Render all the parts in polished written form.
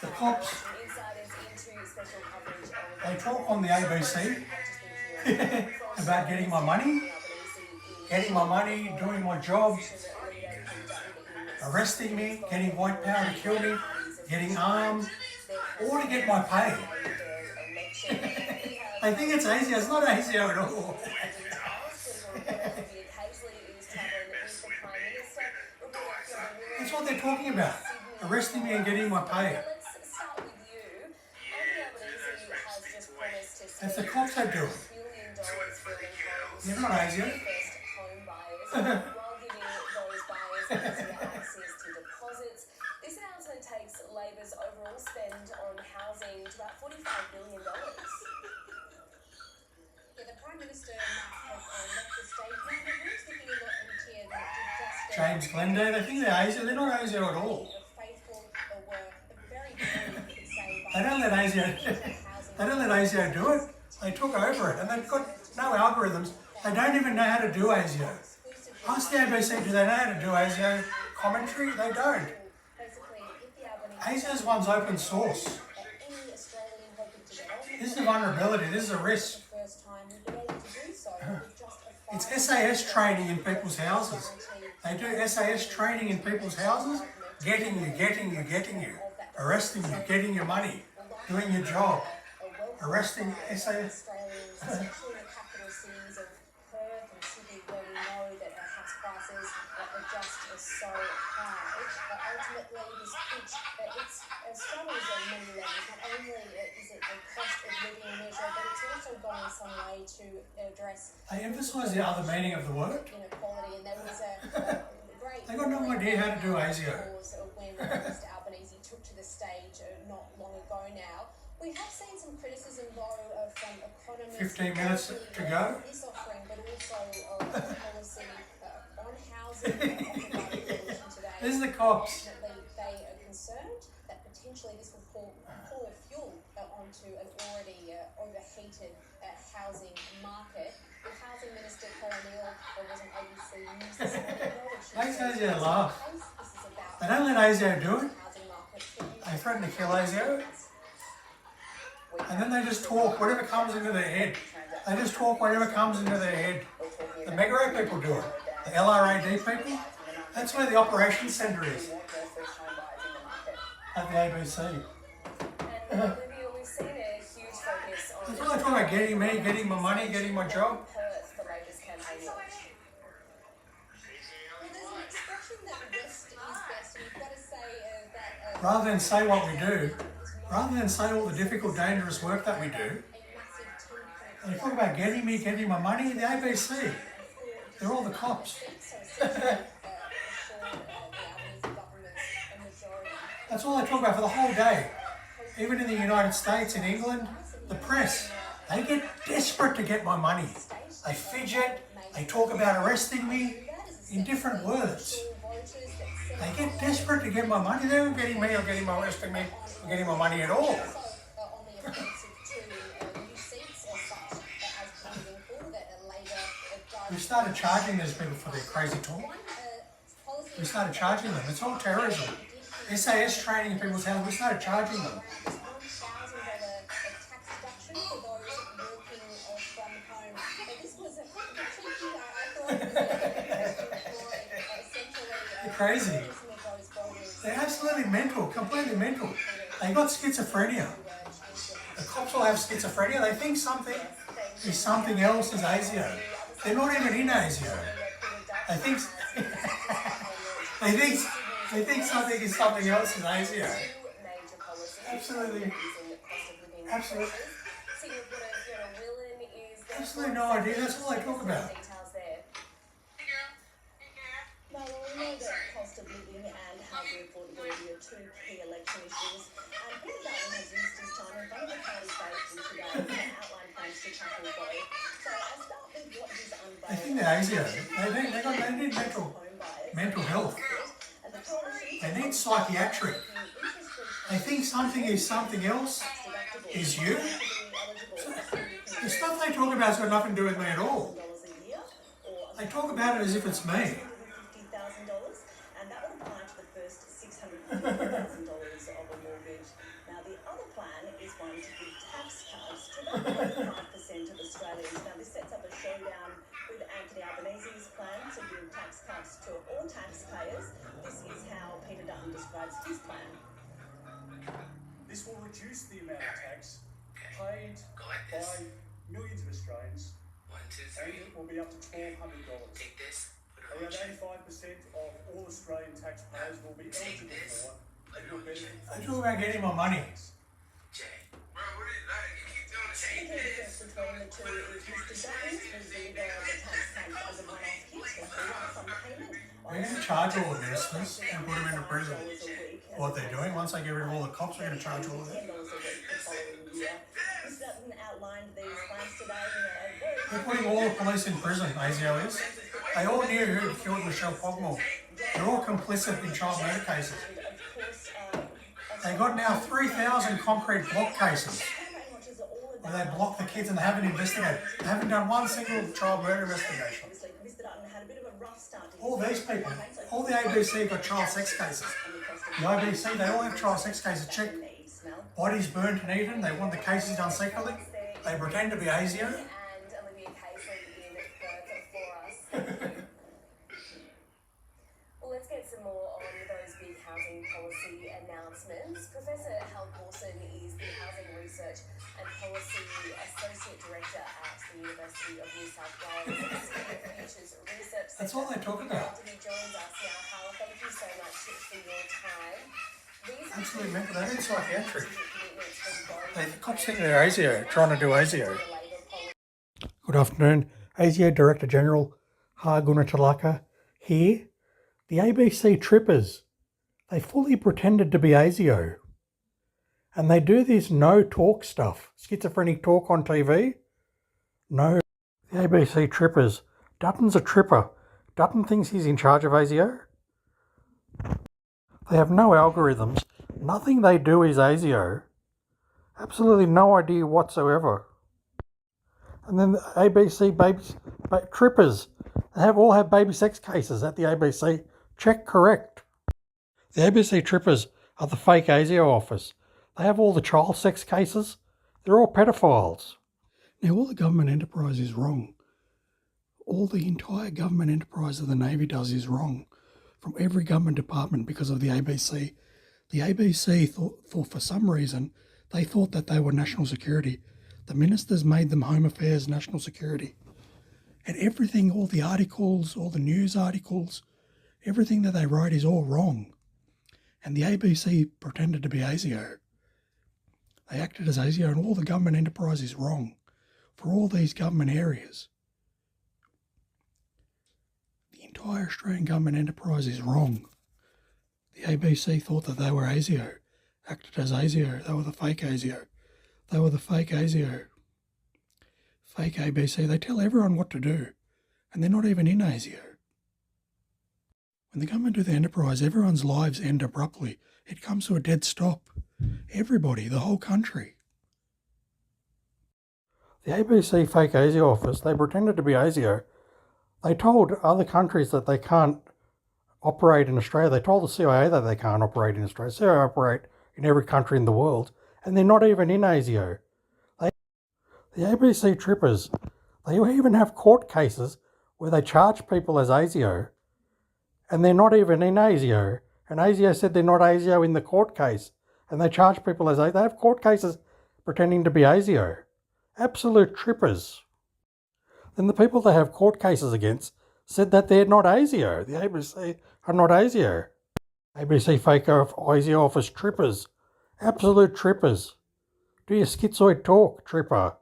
The cops, they talk on the ABC about getting my money, doing my job, arresting me, getting Whitepower to kill me, getting armed, or to get my pay. I think it's ASIO. It's not ASIO at all. That's what they're talking about. Arresting me and getting my pay. That's the cops that do it. You're not ASIO. This announcement takes Labor's overall spend on housing to about $45 billion. The Prime Minister might have left the statement, but we're taking a look into here that did just... James Glendale, they think they're ASIO. They're not ASIO at all. They don't let ASIO do it. They took over it and they've got no algorithms. They don't even know how to do ASIO. Ask the ABC, do they know how to do ASIO commentary? They don't. ASIO's one's open source. This is a vulnerability, this is a risk. It's SAS training in people's houses. They do SAS training in people's houses, getting you, arresting you, getting your money, doing your job, arresting SAS. So high, but ultimately this pitch, it struggles on many levels. Not only is it a cost of living measure, but it's also gone some way to address... They emphasise the other meaning of the word. ...inequality, and there was a great... They got no idea how to do ASIO. ...when Mr Albanese took to the stage not long ago now. We have seen some criticism, though, from economists... 15 minutes to go. ...this offering, but also policy on housing... This is the cops. They are concerned that potentially this will pour fuel onto an already overheated housing market. The housing minister, O'Neill, was on ABC News this morning. Makes ASIO laugh. They don't let ASIO do it. They threaten to kill ASIO. And then they just talk whatever comes into their head. They just talk whatever comes into their head. The Megaro people do it. The LRAD people. That's where the operations centre is. At the ABC. And Olivia, we've seen a huge focus on... That's what I talk about, getting me, getting my money, getting my job. ...for Labor's campaign launch. Well, there's an expression that West is best, and you've got to say that... Rather than say what we do, rather than say all the difficult, dangerous work that we do, and you talk about getting me, getting my money, the ABC. They're all the cops. That's all they talk about for the whole day. Even in the United States, in England, the press, they get desperate to get my money. They fidget, they talk about arresting me in different words. They get desperate to get my money. They're not getting me or getting my arresting me or getting my money at all. We started charging these people for their crazy talk. We started charging them. It's all terrorism. SAS training in people's houses, we started charging them. They're crazy. They're absolutely mental, completely mental. They got schizophrenia. The cops all have schizophrenia. They think something is something else is ASIO. They're not even in ASIO. They think they think something is something else in ASIO. Absolutely. Absolutely no idea. That's all they talk about. Well, we know that cost of living and housing affordability are two key election issues. Peter Dutton has used his time in front of the party station today to outline plans to tackle both. So I'll start with what he's unveiled. I think they're ASIO. They need mental health. They need psychiatric. They think something is something else is you. So the stuff they talk about has got nothing to do with me at all. They talk about it as if it's me. $50,000, and that would apply to the first $650,000 of a mortgage. Australians. Now, this sets up a showdown with Anthony Albanese's plan to give tax cuts to all taxpayers. This is how Peter Dutton describes his plan. This will reduce the amount of tax paid by millions of Australians, and it will be up to $1,200. Around 85% of all Australian taxpayers will be eligible for and will benefit I talk about getting my money. The key difference between the two is Mr. Dutton's will be the tax cuts as a one-off hit with a lump sum payment. We're going to charge all the ministers and put them into prison. What they're doing, once they get rid of all the cops, they're going to charge all of them. $10 a week the following year. Mr. Dutton outlined these plans today in a very They're putting all the police in prison, ASIO is. They all knew who killed Michelle Pogmore. They're all complicit in child murder cases. and of course, They got now 3,000 concrete block cases where they block the kids and they haven't investigated. They haven't done one single child murder investigation. obviously Mr. Dutton had a bit of a rough start to All these people, all the ABC got child sex cases. The ABC, they all have child sex cases checked. Bodies burnt and eaten, they want the cases done secretly. They pretend to be ASIO. and Olivia Casey in Perth for us. Well, let's get some more on those big housing policy announcements. Professor Hal Lawson is the Housing Research and Policy Associate Director at the University of New South Wales School of Futures Research That's all they talk about. He joins us now. Hal, thank you so much for your time. These are Absolutely mental. They're in psychiatry. commitments from both The cops think they're ASIO, trying to do ASIO. Labor policy. Good afternoon. ASIO Director General Harr here. The ABC trippers, they fully pretended to be ASIO. And they do this no talk stuff. Schizophrenic talk on TV? No. The ABC trippers. Dutton's a tripper. Dutton thinks he's in charge of ASIO. They have no algorithms. Nothing they do is ASIO. Absolutely no idea whatsoever. And then the ABC trippers. They all have baby sex cases at the ABC. Check correct. The ABC trippers are the fake ASIO office. They have all the child sex cases. They're all pedophiles. Now all the government enterprise is wrong. All the entire government enterprise that the Navy does is wrong. From every government department because of the ABC. The ABC thought for some reason, they thought that they were national security. The ministers made them Home Affairs, national security. And everything, all the articles, all the news articles, everything that they write is all wrong. And the ABC pretended to be ASIO. They acted as ASIO and all the government enterprise is wrong for all these government areas. The entire Australian government enterprise is wrong. The ABC thought that they were ASIO, acted as ASIO. They were the fake ASIO. They were the fake ASIO. Fake ABC. They tell everyone what to do, and they're not even in ASIO. When the government do the enterprise, everyone's lives end abruptly. It comes to a dead stop. Everybody, the whole country. The ABC fake ASIO office, they pretended to be ASIO. They told other countries that they can't operate in Australia. They told the CIA that they can't operate in Australia. CIA operate in every country in the world, and they're not even in ASIO. The ABC trippers, they even have court cases where they charge people as ASIO, and they're not even in ASIO. And ASIO said they're not ASIO in the court case, and they charge people as ASIO. They have court cases pretending to be ASIO. Absolute trippers. Then the people they have court cases against said that they're not ASIO. The ABC are not ASIO. ABC fake ASIO office trippers. Absolute trippers. Do your schizoid talk, tripper.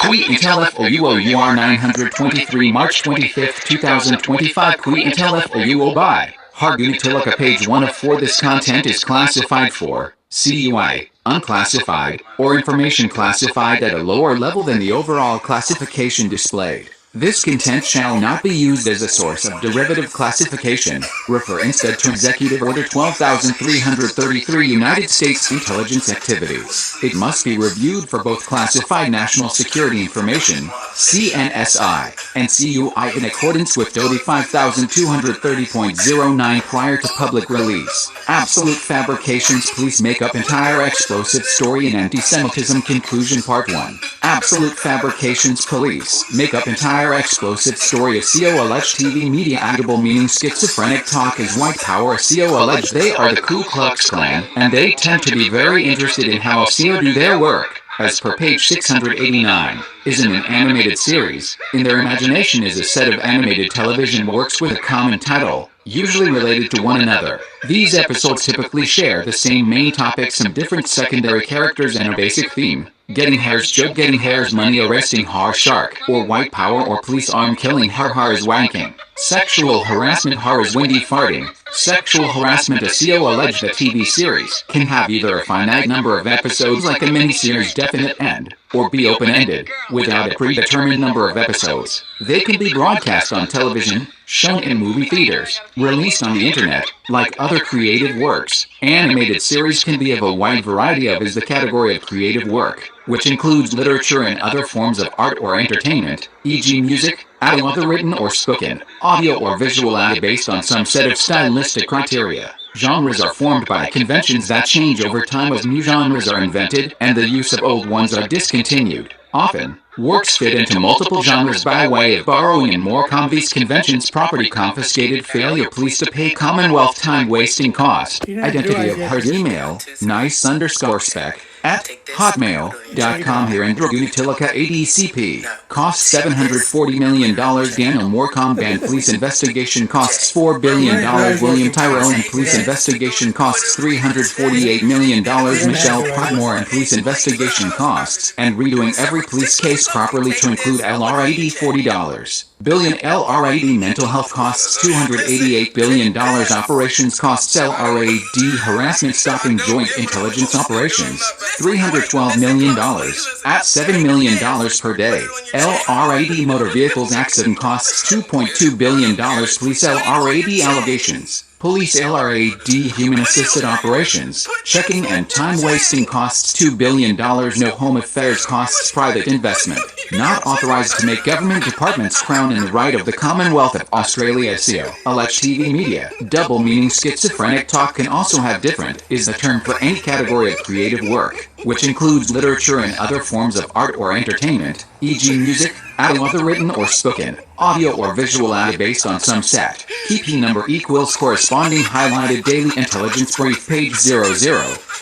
Qui Intel FOUOUR 923 March 25th, 2025 Qui Intel FOUO by Harr to look at page 1 of 4. This content is classified for CUI, unclassified, or information classified at a lower level than the overall classification displayed. This content shall not be used as a source of derivative classification. Refer instead to Executive Order 12,333 United States Intelligence Activities. It must be reviewed for both classified national security information, CNSI, and CUI in accordance with DOD 5230.09 prior to public release. Absolute Fabrications Police Make Up Entire Explosive Story in Anti-Semitism Conclusion Part 1. Absolute Fabrications Police Make Up Entire Explosive Story ASIO Allege TV Media Audible Meaning Schizophrenic Talk is Whitepower ASIO Allege they are the Ku Klux Klan, and they tend to be very interested in how ASIO do their work. As per page 689, is in an animated series. In their imagination is a set of animated television works with a common title, usually related to one another. These episodes typically share the same main topic, some different secondary characters, and a basic theme. Getting Harrs Job, getting Harr's money, arresting Harr Shark, or Whitepower, or police arm killing Harr is wanking. Sexual harassment Harr is windy farting. Sexual harassment ASIO allege that TV series can have either a finite number of episodes like a miniseries definite end, or be open-ended, without a predetermined number of episodes. They can be broadcast on television, shown in movie theaters, released on the internet, like other creative works. Animated series can be of a wide variety of is the category of creative work, which includes literature and other forms of art or entertainment, e.g. music, audio, other written or spoken, audio or visual audio based on some set of stylistic criteria. Genres are formed by conventions that change over time as new genres are invented, and the use of old ones are discontinued. Often, works fit into multiple genres by way of borrowing in Morcombe. These conventions property confiscated, failure police to pay commonwealth time wasting cost. Identity of Harr's email, nice_spec at hotmail.com. Here in Drogutilica ADCP. Costs $740 million. Daniel Morcombe and police investigation costs $4 billion. William Tyrone and police investigation costs $348 million. Michelle Podmore and police investigation costs, and redoing every police case properly to include LRAD $40 billion. LRAD mental health costs $288 billion. Operations costs LRAD harassment stopping joint intelligence operations $312 million at $7 million per day. LRAD motor vehicles accident costs $2.2 billion. Police LRAD allegations. Police LRAD human-assisted operations, checking and time-wasting costs $2 billion. No home affairs costs private investment. Not authorized to make government departments crown in the right of the Commonwealth of Australia. ASIO allege TV media. Double meaning schizophrenic talk can also have different is the term for any category of creative work, which includes literature and other forms of art or entertainment, e.g. music, audio, other written or spoken, audio or visual audio based on some set. Key number equals corresponding highlighted daily intelligence brief page 00.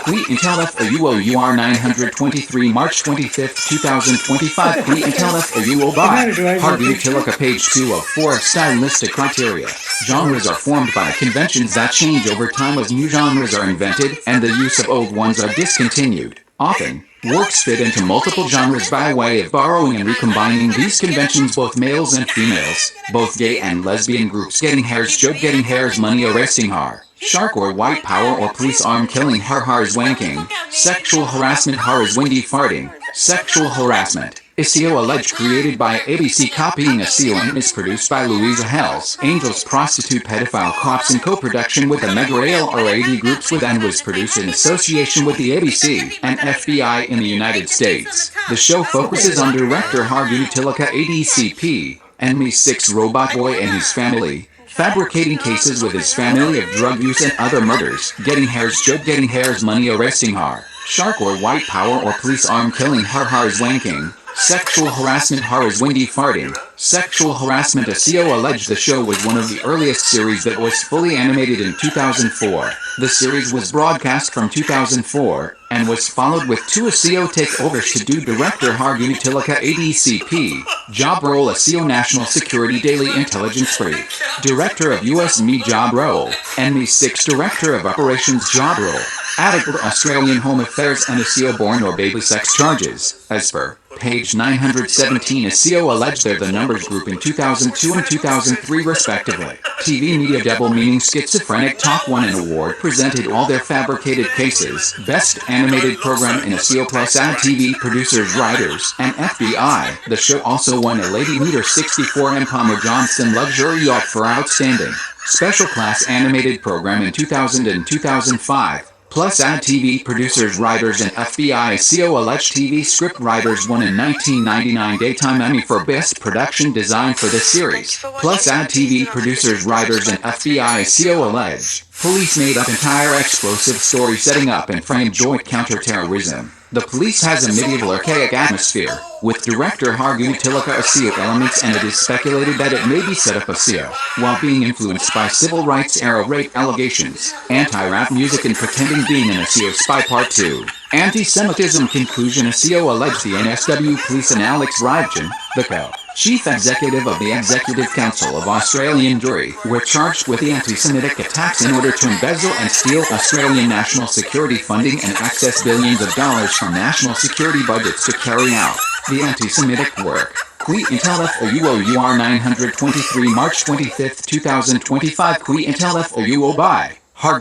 Qui Intel FOUOUR 923 March 25, 2025. Qui Intel FOUO by Harr Utilica page 204 stylistic criteria. Genres are formed by conventions that change over time as new genres are invented, and the use of old ones are discontinued. Often, works fit into multiple genres by way of borrowing and recombining these conventions, both males and females, both gay and lesbian groups. Getting Harrs Job, getting Harr's money, arresting Harr Shark or Whitepower or police arm killing Harr is wanking. Sexual harassment Harr is windy farting. Sexual harassment ASIO allege created by ABC copying ASIO and is produced by Louisa Hells Angels Prostitute Pedophile Cops in co-production with the Mega LRAD groups with and was produced in association with the ABC and FBI in the United States. The show focuses on director Harr Utilica ADCP and Me6 Robot Boy and his family, fabricating cases with his family of drug use and other murders. Getting Harrs Job, getting Harr's money, arresting Harr Shark or Whitepower or police arm killing Harr is wanking. Sexual harassment Harr is windy farting. Sexual harassment ASIO allege the show was one of the earliest series that was fully animated in 2004. The series was broadcast from 2004, and was followed with 2 ASIO takeovers to do director Harr Utilica ADCP, job role ASIO National Security Daily Intelligence Brief, director of USME job role, and Me6 director of operations job role, added Australian Home Affairs and ASIO born or baby sex charges, as per Page 917 ASIO allege they're the numbers group in 2002 and 2003 respectively. TV media double Meaning Schizophrenic Talk won an award, presented all their fabricated cases, Best Animated Program in ASIO plus ad TV producers, writers, and FBI. The show also won a Lady Meter 64 M. Palmer Johnson Luxury Yacht for Outstanding Special Class Animated Program in 2000 and 2005. Plus ad TV producers, writers, and FBI ASIO allege TV script writers won a 1999 Daytime Emmy for Best Production Design for this series. Plus ad TV producers, writers, and FBI ASIO allege police made up entire explosive story setting up and framed joint counterterrorism. The police has a medieval archaic atmosphere, with director Harr ASIO elements, and it is speculated that it may be set up ASIO, while being influenced by civil rights era rape allegations, anti-rap music, and pretending being an ASIO spy. Part 2. Anti-Semitism conclusion. ASIO alleged the NSW police and Alex Rivkin, the co-chief executive of the Executive Council of Australian Jury, were charged with the anti-Semitic attacks in order to embezzle and steal Australian national security funding and access billions of dollars from national security budgets to carry out the anti-Semitic work. Qui Intel FOUOUR 923 March 25, 2025. Qui Intel FOUO by Harr